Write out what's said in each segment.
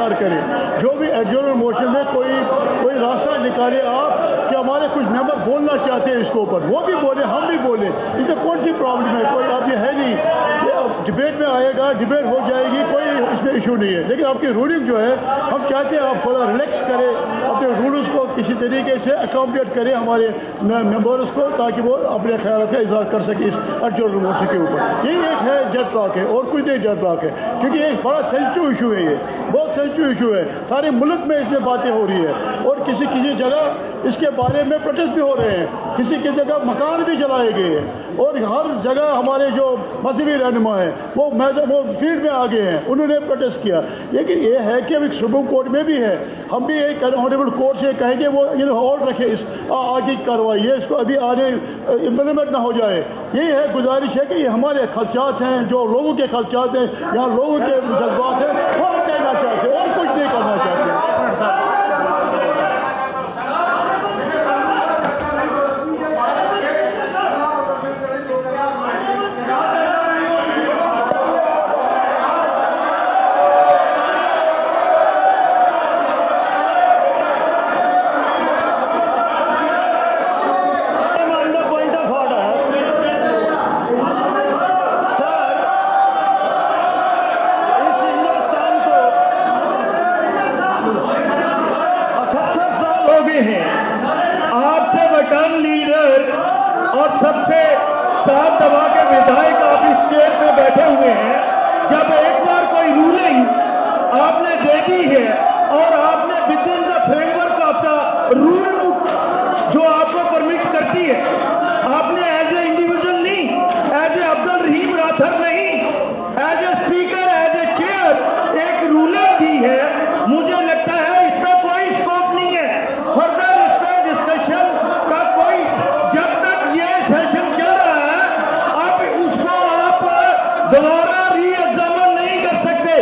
इख्तियार करें। जो भी एडजोर्नल मोशन में कोई रास्ता निकाले आप कि हमारे कुछ मेंबर बोलना चाहते हैं इसके ऊपर, वो भी बोले, हम भी बोले, इसमें कौन सी प्रॉब्लम है? कोई अब ये है नहीं, ये डिबेट में आएगा, डिबेट हो जाएगी, कोई इसमें इशू नहीं है। लेकिन आपकी रूलिंग जो है, हम चाहते हैं आप थोड़ा रिलैक्स करें, अपने रूल्स को किसी तरीके से अकोमोडेट करें हमारे मेंबर्स को, ताकि वो अपने ख्याल का इजहार कर सके इस एडजोर्नल मोशन के ऊपर। यही एक है डेड लॉक है, और कुछ नहीं डेड लॉक है, क्योंकि ये बड़ा सेंसिटिव इशू है, ये बहुत सेंसिटिव इशू है। सारे मुल्क में इसमें बातें हो रही है, और किसी जगह इसके बारे में प्रोटेस्ट भी हो रहे हैं, किसी की जगह मकान भी जलाए गए हैं, और हर जगह हमारे जो मजहबी रहनुमा है वो फील्ड में आ गए हैं, उन्होंने प्रोटेस्ट किया। लेकिन ये है कि अभी सुप्रीम कोर्ट में भी है, हम भी एक ऑनरेबल कोर्ट से कहेंगे वो होल्ड रखे इस आगे की कार्रवाई है, इसको अभी आने इम्प्लीमेंट ना हो जाए। यही है, गुजारिश है कि ये हमारे खर्चात हैं, जो लोगों के खर्चात हैं, यहाँ लोगों के जज्बात हैं, वो हम कहना चाहते हैं और कुछ नहीं करना चाहते। आपसे वटन लीडर और सबसे साथ दबा के विधायक आप इस स्टेज में बैठे हुए हैं। जब एक बार कोई रूलिंग आपने दे दी है और आपने within the framework of the rule book जो आपको परमिट करती है, आपने एज ए इंडिविजुअल नहीं, एज ए अब्दुल रहीम राठौर नहीं, as a speaker, as a chair एक रूलिंग दी है। मुझे लगता है इसका कोई स्कोप नहीं है फर्दर डिस्कशन का कोई, जब तक ये सेशन चल रहा है अब उसको आप दोबारा रीएग्जामिन नहीं कर सकते,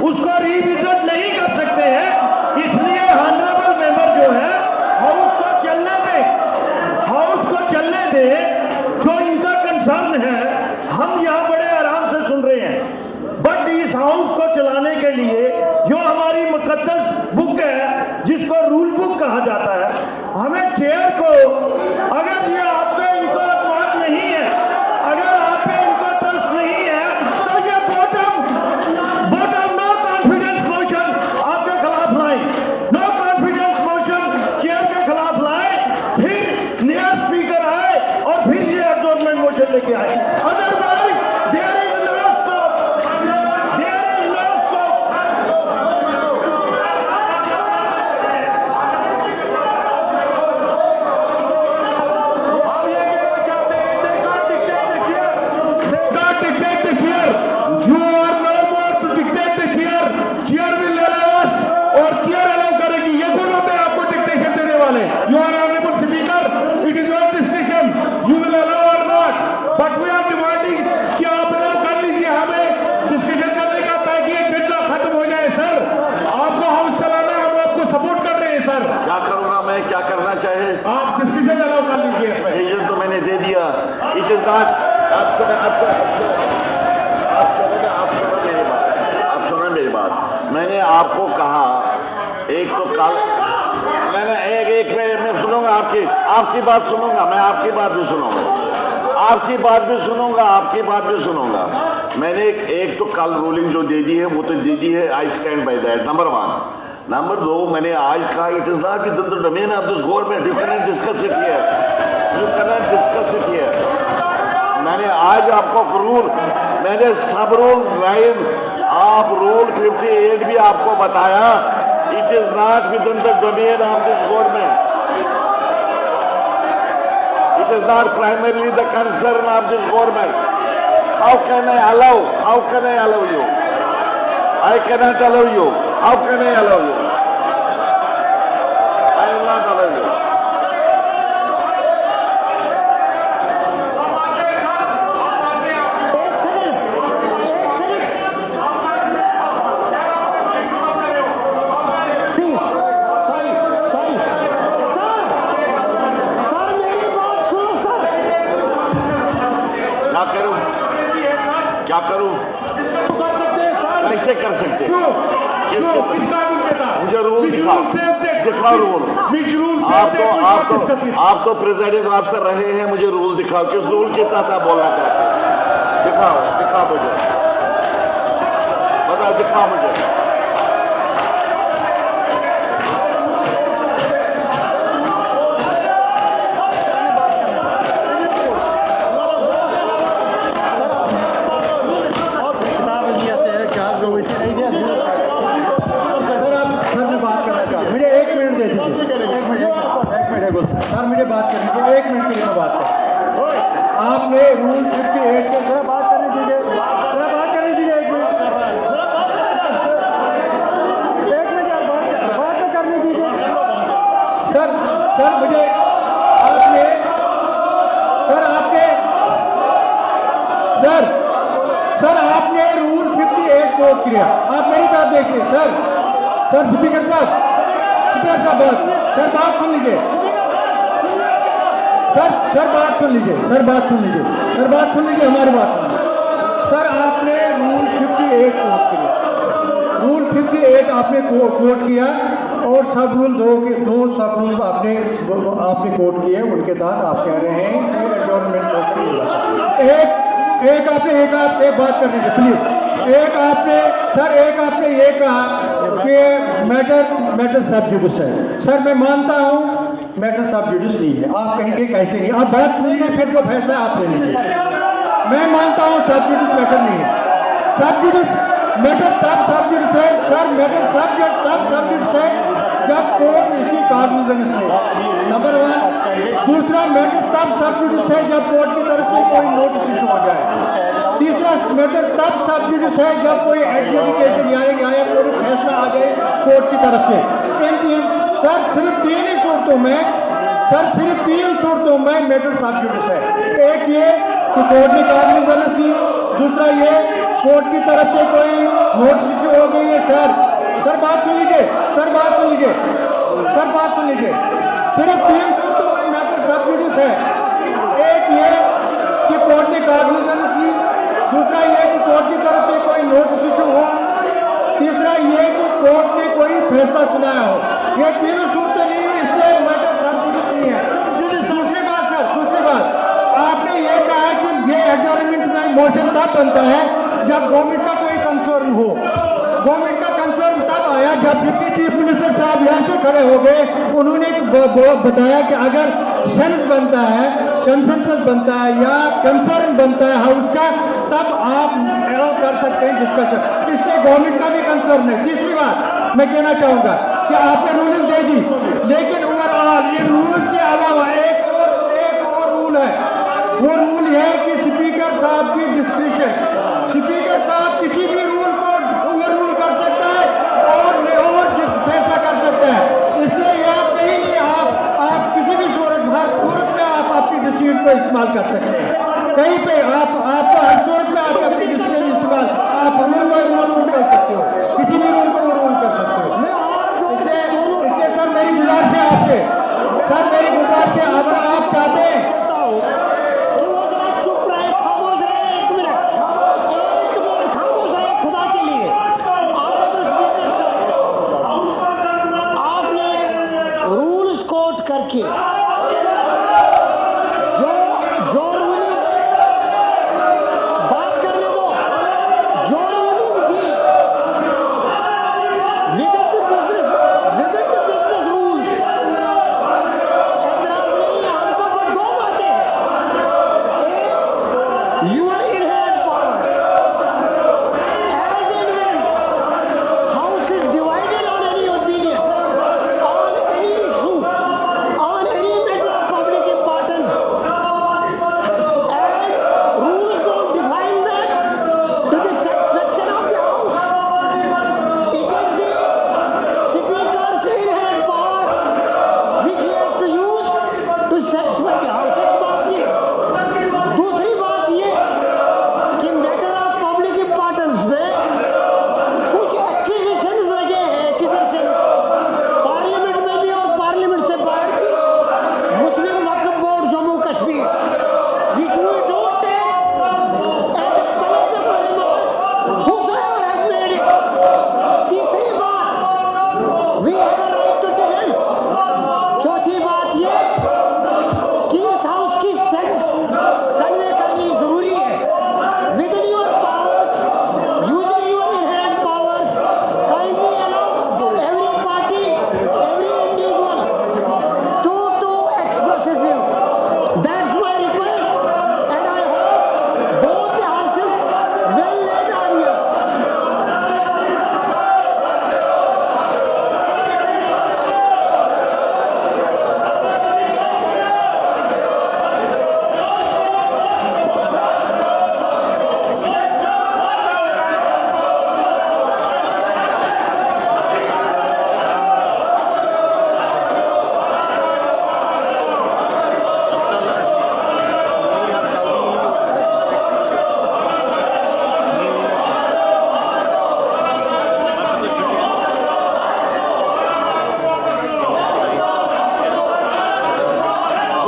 उसको रिविजिट नहीं कर सकते हैं। इसलिए ऑनरेबल मेंबर जो है हाउस को चलने दे, जो इनका कंसर्न है हम यहां बड़े आराम से सुन रहे हैं। बट इस हाउस को चलाने के लिए जो हमारी मुकद्दस बुक है, जिसको रूल बुक कहा जाता है, हमें चेयर को, अगर ये आप पे इनको अतमाद नहीं है, अगर आप पे इनको ट्रस्ट नहीं है, तो ये बॉटम नो कॉन्फिडेंस मोशन आपके खिलाफ लाए, नो कॉन्फिडेंस मोशन चेयर के खिलाफ लाए, फिर नया स्पीकर आए और फिर ये एडजॉर्नमेंट मोशन लेके आए। Otherwise there is no scope, there is no scope. You are no more to dictate the chair. Chair will allow us और chair allow करेगी। ये दोनों पे आपको डिक्टेशन देने वाले। You are honorable speaker. It is your discretion. You will allow or not. But we are demanding कि आप allow कर लीजिए हमें डिस्कशन करने का, ताकि ये डेडलॉक खत्म हो जाए। सर आपको हाउस चलाना है, हम आपको सपोर्ट कर रहे हैं। सर क्या करूंगा मैं, क्या करना चाहे आप डिस्कशन अलाउ कर लीजिए इसमें। रीजन तो मैंने दे दिया। इट इज नॉट, आप सुना मेरी बात। मैंने आपको कहा, एक तो कल मैंने एक मैं सुनूंगा आपकी बात सुनूंगा, मैं आपकी बात भी सुनूंगा, आपकी बात भी सुनूंगा, आपकी बात भी सुनूंगा। मैंने एक तो कल रूलिंग जो दे दी है वो तो दे दी है, I stand by that, number 1। Number 2, मैंने आज कहा it is not with the domain of this government, you can not discuss it here, you can not discuss it here. मैंने आज आपको रूल, मैंने सब रूल लाइन ऑफ रूल 58 भी आपको बताया। It is not with in the domain of this government, it is not primarily the concern of this government. How can I allow you? I cannot allow you. How can I allow you? I will not allow you. क्या करूं? कैसे कर सकते? किसका मुझे rule दिखाओ, दिखाओ rule. आप तो प्रेसिडेंट ऑफिसर रहे हैं, मुझे रूल दिखाओ, किस रूल के तहत आप बोलना चाहते हैं? दिखाओ मुझे, बताओ, दिखाओ मुझे। सर मुझे बात करनी चाहिए, 1 मिनट के लिए मैं बात कर। आपने रूल 58 के जरा बात करने दीजिए, जरा बात करने दीजिए, 1 मिनट, 1 मिनट यार, बात तो करने दीजिए। सर मुझे आपने रूल 58 कोट किया। आप मेरी तरफ देखिए सर स्पीकर साहब बात सुन लीजिए। सर बात सुन लीजिए, हमारी बात सुनिए। सर आपने रूल 58 कोट किया, रूल 58 आपने कोट किया और सब रूल दो सब रूल्स आपने कोट किए, उनके तहत आप कह रहे हैं कि एडजॉर्नमेंट एक बात कर लीजिए प्लीज। एक आपने ये कहा कि मैटर सब जुडिस है। सर मैं मानता हूं मैटर सब जुडिस नहीं है, आप कहेंगे कैसे नहीं, आप बात सुनिए, फिर जो फैसला आप ले लीजिए। मैं मानता हूं सब जुडिस मैटर नहीं है। सब जुडिस मैटर तब सब जुडिस है सर, मैटर तब सब जुडिस है जब कोर्ट इसकी कॉग्निजेंस ले, नंबर 1। दूसरा मैटर तब सब जुडिस है जब कोर्ट की तरफ से कोई नोटिस इशू हो जाए। तीसरा मैटर तब सब जुडिस है जब कोई एडजुडिकेशन या कोई फैसला आ जाए कोर्ट की तरफ से। सर सिर्फ 3 सूरतों में मैटर सब जुडिस है। एक ये कि कोर्ट ने कॉग्निजेंस दी, दूसरा ये कोर्ट की तरफ से कोई नोटिस इशू हो गई है। सर बात सुन लीजिए, सिर्फ 3 सूरतों में मैटर सब जुडिस है। एक ये कि कोर्ट ने कॉग्निजेंस दी, दूसरा ये कि कोर्ट की तरफ से कोई नोटिस इशू हो, तीसरा ये कि कोर्ट ने कोई फैसला सुनाया हो। ये तीनों सूरतें नहीं, इससे मैटर सब जुडिस नहीं है। दूसरी बात आपने ये कहा कि ये एडजॉर्नमेंट में मोशन तब बनता है जब गवर्नमेंट का कोई कंसर्न हो। गवर्नमेंट का कंसर्न तब आया जब डिप्टी चीफ मिनिस्टर साहब यहाँ से खड़े हो गए, उन्होंने बताया कि अगर सेंस बनता है, कंसेंसस बनता है या कंसर्न बनता है हाउस का, तब आप एलो कर सकते हैं डिस्कशन। इससे गवर्नमेंट का भी कंसर्न है। तीसरी बात मैं कहना चाहूंगा कि आपने रूलिंग दे दी, लेकिन ओवरऑल ये रूल्स के अलावा एक और रूल है। वो रूल है कि स्पीकर साहब की डिस्क्रिप्शन, स्पीकर साहब किसी भी रूल को ओवर रूल कर सकता है और फैसला कर सकता है। इसलिए ये आप कहीं नहीं, आप किसी भी सूरत में आप अपनी डिसीजन को इस्तेमाल कर सकते हैं। कहीं पे आपको हर सूरत में आप अपनी डिसीजन इस्तेमाल, आप रूल कर सकते हो, किसी भी रूल को रूल कर सकते हो। इससे सर मेरी गुजारिश है आपसे, अगर आप चाहते हैं करके जो रूल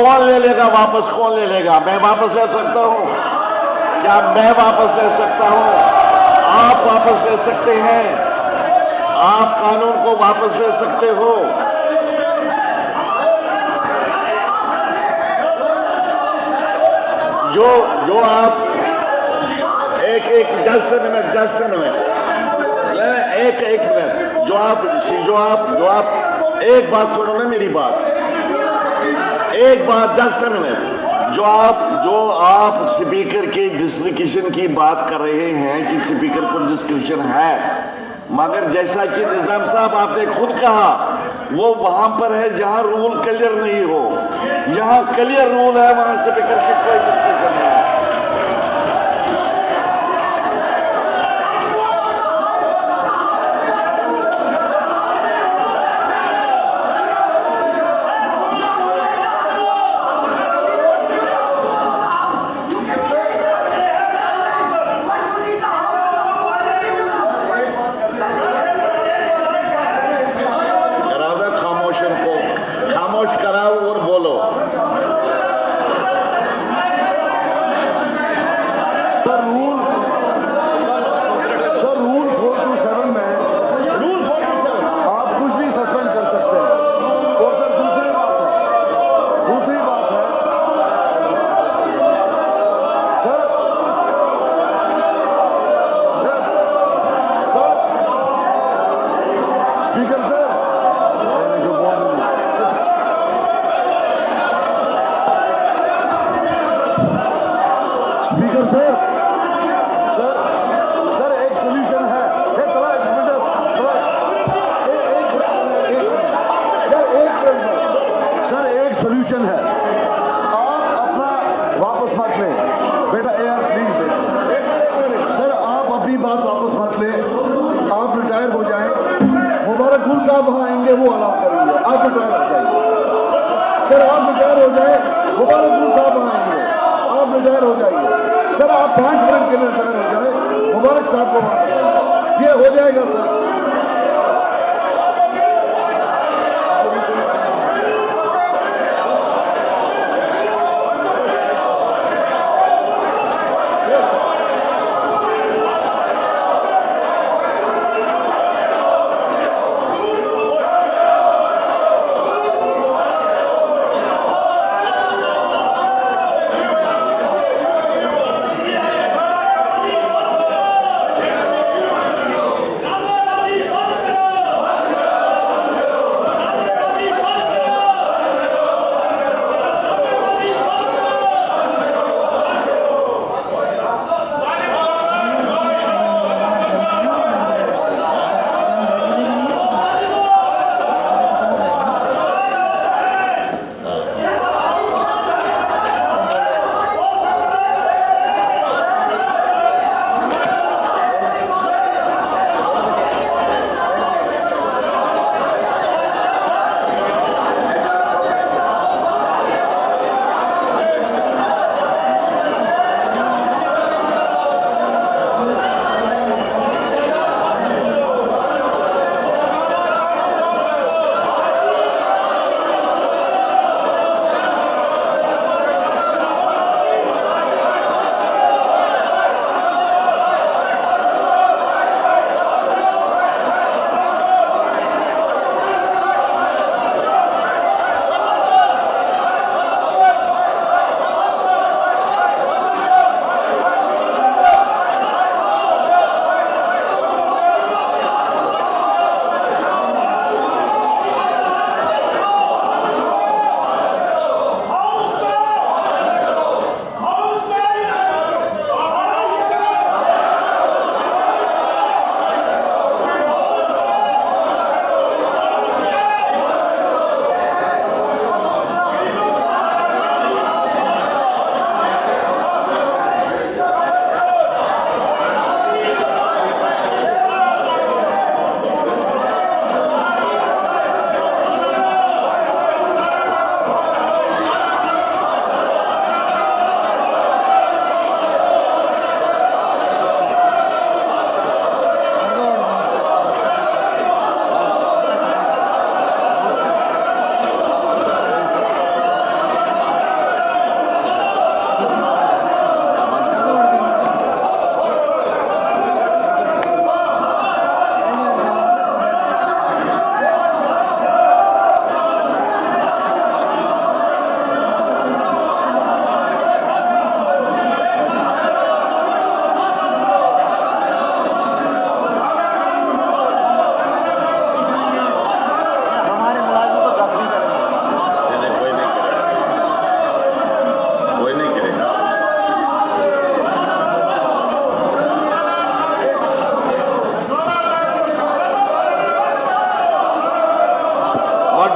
कौन ले लेगा वापस? कौन ले लेगा? मैं वापस ले सकता हूं? क्या मैं वापस ले सकता हूं? आप वापस ले सकते हैं। आप कानून को वापस ले सकते हो। जो आप एक जस्ट मिनट एक मिनट जो आप एक बात सुनो ना, मेरी बात, एक बात, जस्ट मिनट। जो आप स्पीकर के डिस्क्रिप्शन की बात कर रहे हैं कि स्पीकर को डिस्क्रिप्शन है, मगर जैसा कि निजाम साहब आपने खुद कहा, वो वहां पर है जहां रूल क्लियर नहीं हो। यहां क्लियर रूल है, वहां स्पीकर की कोई डिस्क्रिप्शन नहीं है। खामोश कराओ और बोलो। सर रूल 427 में आप कुछ भी सस्पेंड कर सकते हैं। और सर दूसरी बात है सर स्पीकर सर, जो बोल रहे हैं स्पीकर सर एक सोल्यूशन है। सर एक सोल्यूशन है। आप अपना वापस मत ले बेटा, यार प्लीज सर, आप अपनी बात वापस मत ले। आप रिटायर हो जाएं। मुबारक गुल साहब वहां आएंगे, वो अलाउ करेंगे। आप रिटायर हो जाइए सर, आप रिटायर हो जाए। मुबारक गुल साहब वहां आएंगे, आप रिटायर हो जाइए सर। आप 5 मिनट के लिए रिटायर हो जाए, मुबारक साहब को वहां कराइए। ये हो जाएगा sir.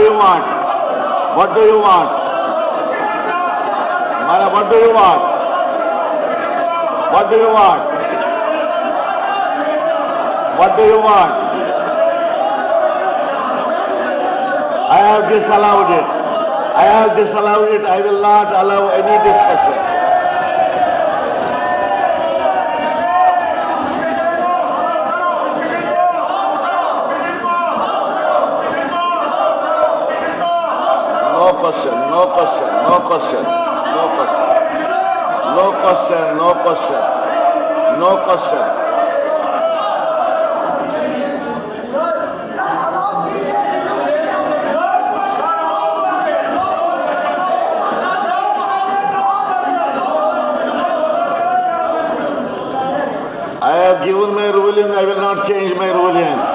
do you want? What do you want? Mara, what do you want? What do you want? What do you want? I have disallowed it. I have disallowed it. I will not allow any discussion. No question, no question, no question, no question. No question, no question, no question. I have given my ruling, I will not change my ruling.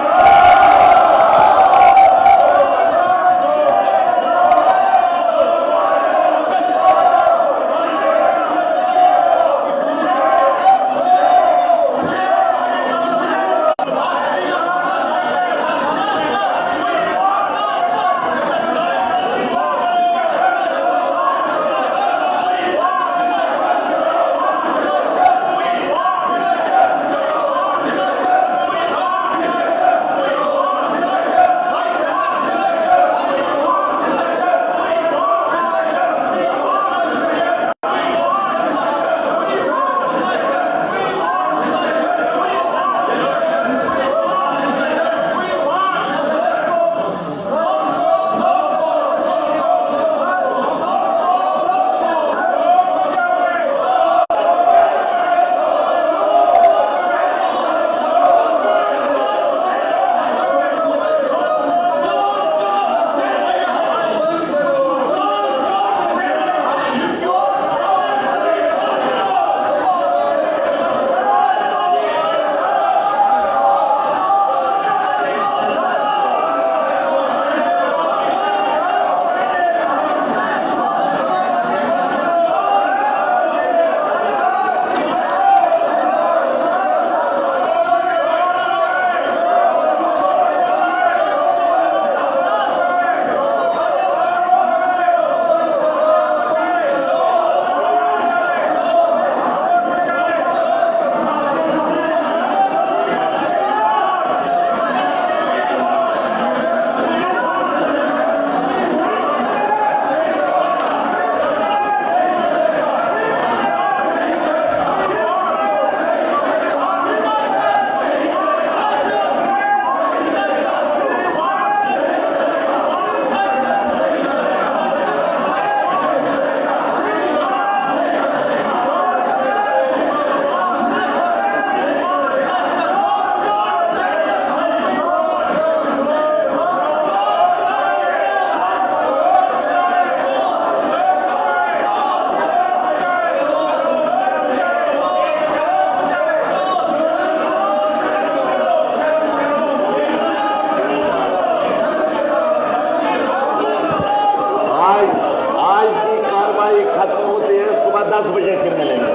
खत्म होती है, सुबह 10 बजे फिर मिलेंगे।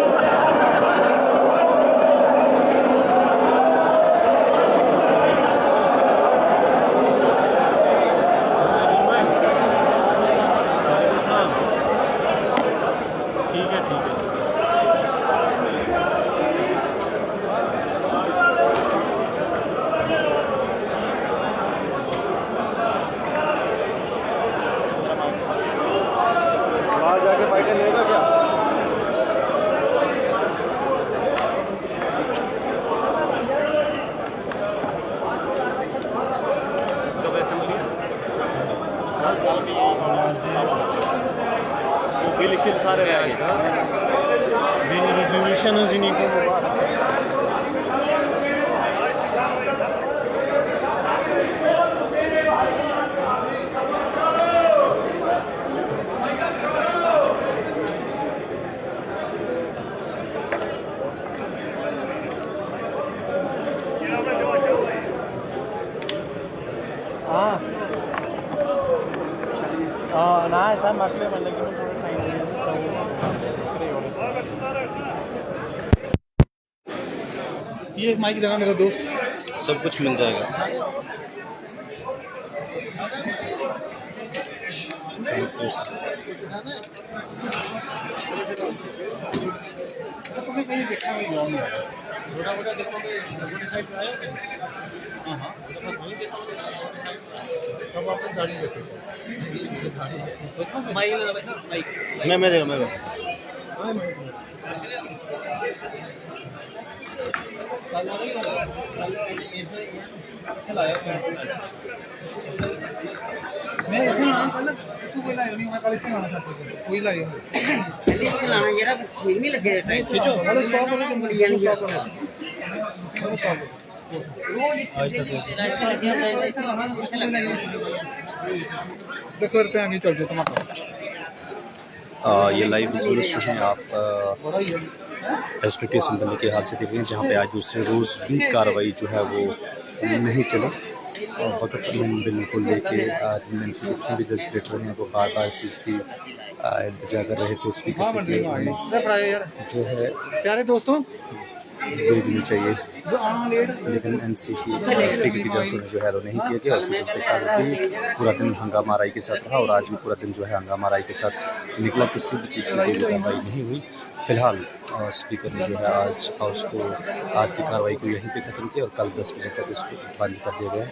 बिल्कुल सारे रह गए रेजोल्यूशन इन्हीं को ना ऐसा मसले में लेकिन ये माइक देना मेरा दोस्त, सब कुछ मिल जाएगा। तुम्हें कहीं देखा नहीं लॉन्ग है छोटा मोटा देखोगे साइड पे आया हाँ हाँ बस वही देखो तब आपको गाड़ी देखो माइक लगा बैठा माइक मैं चला मैं कल तू कोई लाया नहीं मैं कल इसको लाना चाहता था कोई लाया नहीं लाना जरा ठीक नहीं लगे खींचो हेलो स्टॉप हो तुम स्टॉप हो स्टॉप वो देखो रुपये आगे चल जाओ तुम्हारा ये लाइव विजुअल्स जो हैं आप एसटीटी असम्बली के हाल से देख रहे हैं, जहाँ पे आज दूसरे रोज़ भी कार्रवाई जो है वो नहीं चली और वक़्फ़ अमन बिल को लेके एनसी के जितने भी लेजिस्लेटर हैं वो बार बार इस चीज़ की इंतजार कर रहे थे स्पीकर से कि जो है प्यारे दोस्तों भेजनी चाहिए, लेकिन एनसी की स्पीकर की जानकारी जो है वो नहीं किया गया। उसके चलते कल भी पूरा दिन हंगामा आराई के साथ रहा और आज भी पूरा दिन जो है हंगामा आराई के साथ निकला, किसी भी चीज़ की कोई कार्रवाई नहीं हुई। फिलहाल स्पीकर ने जो है आज हाउस को आज की कार्रवाई को यहीं पे ख़त्म किया और कल 10 बजे तक इसको बंद कर दिया गया।